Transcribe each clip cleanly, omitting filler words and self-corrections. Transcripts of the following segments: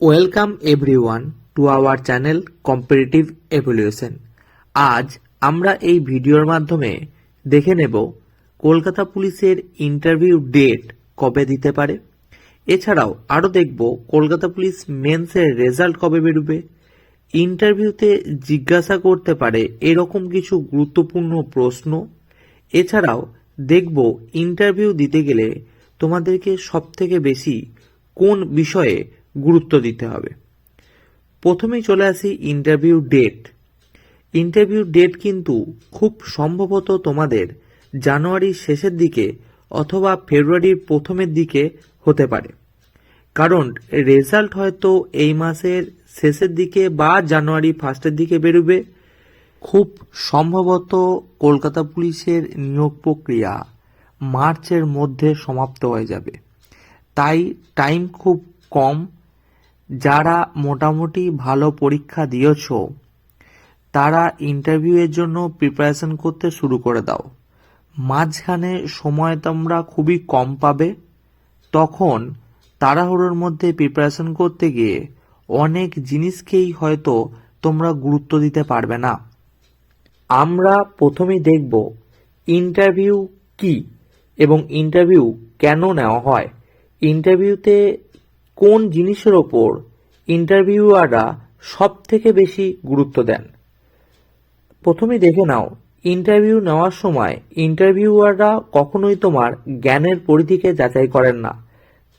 Welcome everyone to our channel competitive evolution. আজ আমরা এই ভিডিওর মাধ্যমে দেখে নেব কলকাতা পুলিশের ইন্টারভিউ ডেট কবে দিতে পারে। এছাড়াও আরও দেখব কলকাতা পুলিশ মেন্সের রেজাল্ট কবে বেরোবে, ইন্টারভিউতে জিজ্ঞাসা করতে পারে এরকম কিছু গুরুত্বপূর্ণ প্রশ্ন। এছাড়াও দেখব ইন্টারভিউ দিতে গেলে তোমাদেরকে সবথেকে বেশি কোন বিষয়ে গুরুত্ব দিতে হবে। প্রথমেই চলে আসি ইন্টারভিউ ডেট। ইন্টারভিউ ডেট কিন্তু খুব সম্ভবত তোমাদের জানুয়ারির শেষের দিকে অথবা ফেব্রুয়ারির প্রথমের দিকে হতে পারে, কারণ রেজাল্ট হয়তো এই মাসের শেষের দিকে বা জানুয়ারি ফার্স্টের দিকে বেরোবে। খুব সম্ভবত কলকাতা পুলিশের নিয়োগ প্রক্রিয়া মার্চের মধ্যে সমাপ্ত হয়ে যাবে, তাই টাইম খুব কম। যারা মোটামুটি ভালো পরীক্ষা দিয়েছ তারা ইন্টারভিউয়ের জন্য প্রিপারেশন করতে শুরু করে দাও। মাঝখানে সময় তোমরা খুবই কম পাবে, তখন তাড়াহুড়োর মধ্যে প্রিপারেশন করতে গিয়ে অনেক জিনিসকেই হয়তো তোমরা গুরুত্ব দিতে পারবে না। আমরা প্রথমেই দেখব ইন্টারভিউ কি এবং ইন্টারভিউ কেন নেওয়া হয়, ইন্টারভিউতে কোন জিনিসের ওপর ইন্টারভিউয়াররা সব থেকে বেশি গুরুত্ব দেন। প্রথমে দেখে নাও, ইন্টারভিউ নেওয়ার সময় ইন্টারভিউয়াররা কখনোই তোমার জ্ঞানের পরিধিকে যাচাই করেন না।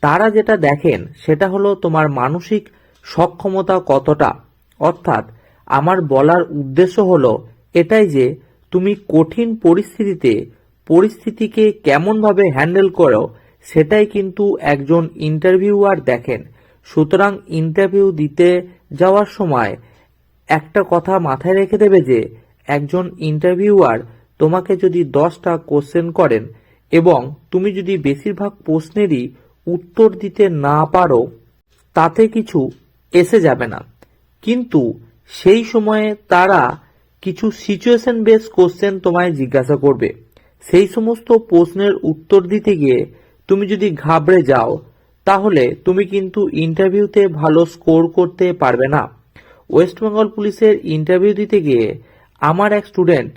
তারা যেটা দেখেন সেটা হলো তোমার মানসিক সক্ষমতা কতটা। অর্থাৎ আমার বলার উদ্দেশ্য হলো এটাই যে তুমি কঠিন পরিস্থিতিকে কেমনভাবে হ্যান্ডেল করো, সেটাই কিন্তু একজন ইন্টারভিউয়ার দেখেন। সুতরাং ইন্টারভিউ দিতে যাওয়ার সময় একটা কথা মাথায় রেখে দেবে যে একজন ইন্টারভিউয়ার তোমাকে যদি 10টা কোশ্চেন করেন এবং তুমি যদি বেশিরভাগ প্রশ্নেরই উত্তর দিতে না পারো, তাতে কিছু এসে যাবে না। কিন্তু সেই সময়ে তারা কিছু সিচুয়েশন বেস কোশ্চেন তোমায় জিজ্ঞাসা করবে। সেই সমস্ত প্রশ্নের উত্তর দিতে গিয়ে তুমি যদি ঘাবড়ে যাও, তাহলে তুমি কিন্তু ইন্টারভিউতে ভালো স্কোর করতে পারবে না। ওয়েস্ট বেঙ্গল পুলিশের ইন্টারভিউ দিতে গিয়ে আমার এক স্টুডেন্ট,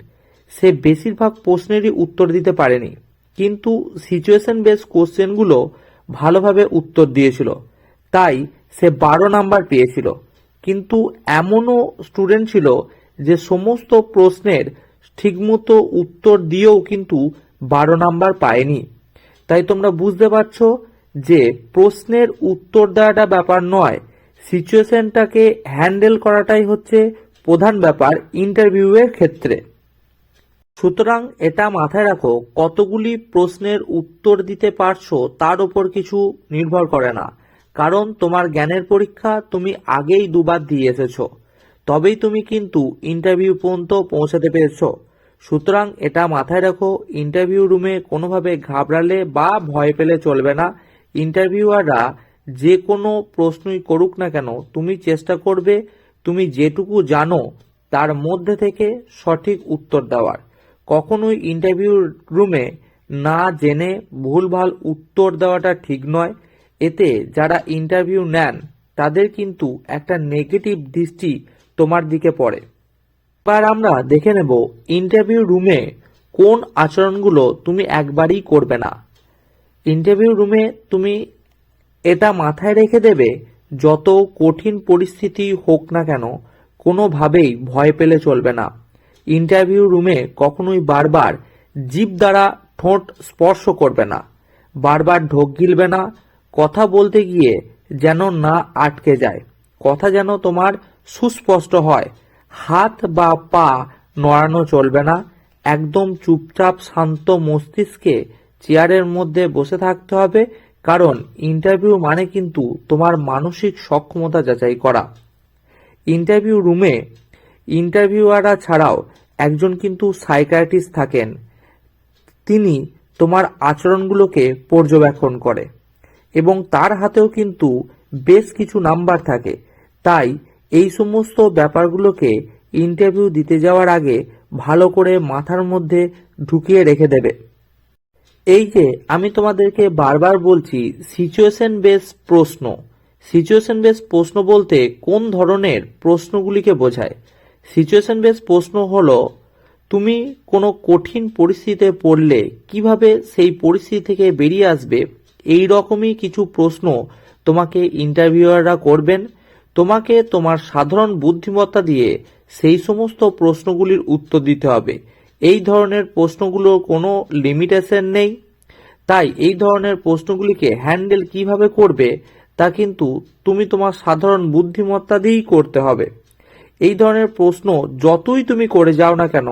সে বেশিরভাগ প্রশ্নেরই উত্তর দিতে পারেনি, কিন্তু সিচুয়েশন বেস কোশ্চেনগুলো ভালোভাবে উত্তর দিয়েছিল, তাই সে 12 নাম্বার পেয়েছিল। কিন্তু এমনও স্টুডেন্ট ছিল যে সমস্ত প্রশ্নের ঠিকমতো উত্তর দিয়েও কিন্তু 12 নাম্বার পায়নি। তাই তোমরা বুঝতে পারছো যে প্রশ্নের উত্তর দেওয়াটা ব্যাপার নয়, সিচুয়েশনটাকে হ্যান্ডেল করাটাই হচ্ছে প্রধান ব্যাপার ইন্টারভিউয়ের ক্ষেত্রে। সুতরাং এটা মাথায় রাখো, কতগুলি প্রশ্নের উত্তর দিতে পারছো তার উপর কিছু নির্ভর করে না, কারণ তোমার জ্ঞানের পরীক্ষা তুমি আগেই 2বার দিয়ে এসেছো, তবেই তুমি কিন্তু ইন্টারভিউ পর্যন্ত পৌঁছাতে পেরেছো। সুতরাং এটা মাথায় রাখো, ইন্টারভিউ রুমে কোনোভাবে ঘাবড়ালে বা ভয় পেলে চলবে না। ইন্টারভিউয়াররা যে কোনো প্রশ্নই করুক না কেন, তুমি চেষ্টা করবে তুমি যেটুকু জানো তার মধ্যে থেকে সঠিক উত্তর দেওয়ার। কখনোই ইন্টারভিউ রুমে না জেনে ভুলভাল উত্তর দেওয়াটা ঠিক নয়। এতে যারা ইন্টারভিউ নেন তাদের কিন্তু একটা নেগেটিভ দৃষ্টি তোমার দিকে পড়ে। এবার আমরা দেখে নেব ইন্টারভিউ রুমে কোন আচরণগুলো তুমি একবারই করবে না। ইন্টারভিউ রুমে তুমি এটা মাথায় রেখে দেবে, যত কঠিন পরিস্থিতি হোক না কেন কোনোভাবেই ভয় পেলে চলবে না। ইন্টারভিউ রুমে কখনোই বারবার জিভ দ্বারা ঠোঁট স্পর্শ করবে না, বারবার ঢোক গিলবে না, কথা বলতে গিয়ে যেন না আটকে যায়, কথা যেন তোমার সুস্পষ্ট হয়। হাত বা পা নড়ানো চলবে না, একদম চুপচাপ শান্ত মস্তিষ্কে চেয়ারের মধ্যে বসে থাকতে হবে, কারণ ইন্টারভিউ মানে কিন্তু তোমার মানসিক সক্ষমতা যাচাই করা। ইন্টারভিউ রুমে ইন্টারভিউয়াররা ছাড়াও একজন কিন্তু সাইকিয়াট্রিস্ট থাকেন, তিনি তোমার আচরণগুলোকে পর্যবেক্ষণ করে এবং তার হাতেও কিন্তু বেশ কিছু নাম্বার থাকে। তাই এই সমস্ত ব্যাপারগুলোকে ইন্টারভিউ দিতে যাওয়ার আগে ভালো করে মাথার মধ্যে ঢুকিয়ে রেখে দেবে। এই যে আমি তোমাদেরকে বারবার বলছি সিচুয়েশন বেস প্রশ্ন, সিচুয়েশন বেস প্রশ্ন বলতে কোন ধরনের প্রশ্নগুলিকে বোঝায়? সিচুয়েশন বেস প্রশ্ন হলো তুমি কোনো কঠিন পরিস্থিতিতে পড়লে কিভাবে সেই পরিস্থিতি থেকে বেরিয়ে আসবে, এই রকমই কিছু প্রশ্ন তোমাকে ইন্টারভিউয়াররা করবেন। তোমাকে তোমার সাধারণ বুদ্ধিমত্তা দিয়ে সেই সমস্ত প্রশ্নগুলির উত্তর দিতে হবে। এই ধরনের প্রশ্নগুলোর কোনো লিমিটেশন নেই, তাই এই ধরনের প্রশ্নগুলিকে হ্যান্ডেল কিভাবে করবে তা কিন্তু তুমি তোমার সাধারণ বুদ্ধিমত্তা দিয়েই করতে হবে। এই ধরনের প্রশ্ন যতই তুমি করে যাও না কেন,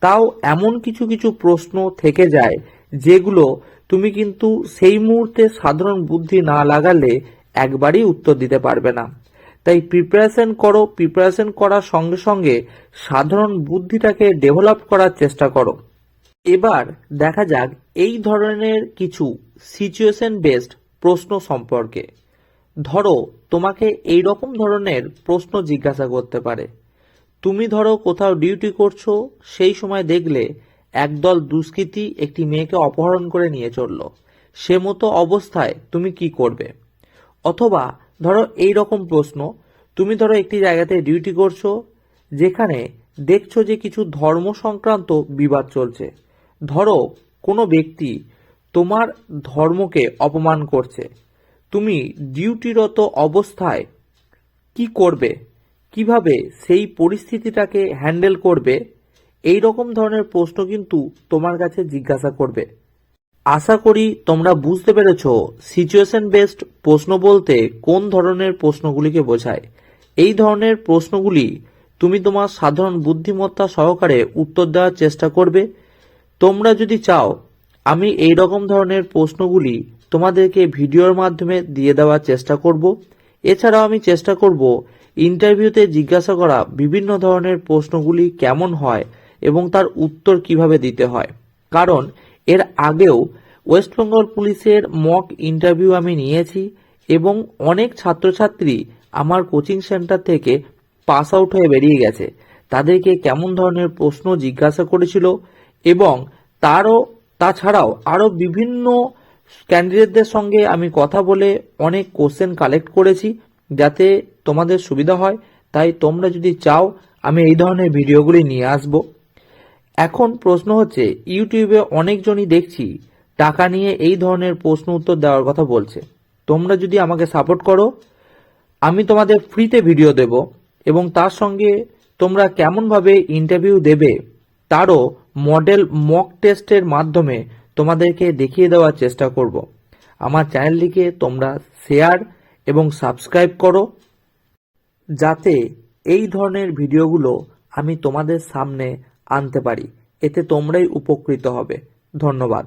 তাও এমন কিছু কিছু প্রশ্ন থেকে যায় যেগুলো তুমি কিন্তু সেই মুহূর্তে সাধারণ বুদ্ধি না লাগালে একবারই উত্তর দিতে পারবে না। তাই প্রিপারেশন করো, প্রিপারেশন করার সঙ্গে সঙ্গে সাধারণ বুদ্ধিটাকে ডেভেলপ করার চেষ্টা করো। এবার দেখা যাক এই ধরনের কিছু সিচুয়েশন বেসড প্রশ্ন সম্পর্কে। ধরো তোমাকে এই রকম ধরনের প্রশ্ন জিজ্ঞাসা করতে পারে, তুমি ধরো কোথাও ডিউটি করছো, সেই সময় দেখলে একদল দুষ্কৃতী একটি মেয়েকে অপহরণ করে নিয়ে চলল, সে মতো অবস্থায় তুমি কি করবে? অথবা ধরো এই রকম প্রশ্ন, তুমি ধরো একটি জায়গাতে ডিউটি করছো, যেখানে দেখছো যে কিছু ধর্ম সংক্রান্ত বিবাদ চলছে। ধরো কোনো ব্যক্তি তোমার ধর্মকে অপমান করছে, তুমি ডিউটিরত অবস্থায় কি করবে, কিভাবে সেই পরিস্থিতিটাকে হ্যান্ডেল করবে, এই রকম ধরনের প্রশ্ন কিন্তু তোমার কাছে জিজ্ঞাসা করবে। আশা করি তোমরা বুঝতে পেরেছ সিচুয়েশন বেসড প্রশ্ন বলতে কোন ধরনের প্রশ্নগুলিকে বোঝায়। এই ধরনের প্রশ্নগুলি তুমি তোমার সাধারণ বুদ্ধিমত্তা সহকারে উত্তর দেওয়ার চেষ্টা করবে। তোমরা যদি চাও আমি এই রকম ধরনের প্রশ্নগুলি তোমাদেরকে ভিডিওর মাধ্যমে দিয়ে দেওয়ার চেষ্টা করব। এছাড়াও আমি চেষ্টা করব ইন্টারভিউতে জিজ্ঞাসা করা বিভিন্ন ধরনের প্রশ্নগুলি কেমন হয় এবং তার উত্তর কিভাবে দিতে হয়। কারণ এর আগেও ওয়েস্ট বেঙ্গল পুলিশের মক ইন্টারভিউ আমি নিয়েছি এবং অনেক ছাত্রছাত্রী আমার কোচিং সেন্টার থেকে পাস আউট হয়ে বেরিয়ে গেছে। তাদেরকে কেমন ধরনের প্রশ্ন জিজ্ঞাসা করেছিল এবং তাছাড়াও আরও বিভিন্ন ক্যান্ডিডেটদের সঙ্গে আমি কথা বলে অনেক কোশ্চেন কালেক্ট করেছি যাতে তোমাদের সুবিধা হয়। তাই তোমরা যদি চাও আমি এই ধরনের ভিডিওগুলি নিয়ে আসব। এখন প্রশ্ন হচ্ছে, ইউটিউবে অনেকজনই দেখছি টাকা নিয়ে এই ধরনের প্রশ্ন উত্তর দেওয়ার কথা বলছে। তোমরা যদি আমাকে সাপোর্ট করো, আমি তোমাদের ফ্রিতে ভিডিও দেব এবং তার সঙ্গে তোমরা কেমনভাবে ইন্টারভিউ দেবে তারও মডেল মক টেস্টের মাধ্যমে তোমাদেরকে দেখিয়ে দেওয়ার চেষ্টা করব। আমার চ্যানেলটিকে তোমরা শেয়ার এবং সাবস্ক্রাইব করো, যাতে এই ধরনের ভিডিওগুলো আমি তোমাদের সামনে আনতে পারি। এতে তোমরাই উপকৃত হবে। ধন্যবাদ।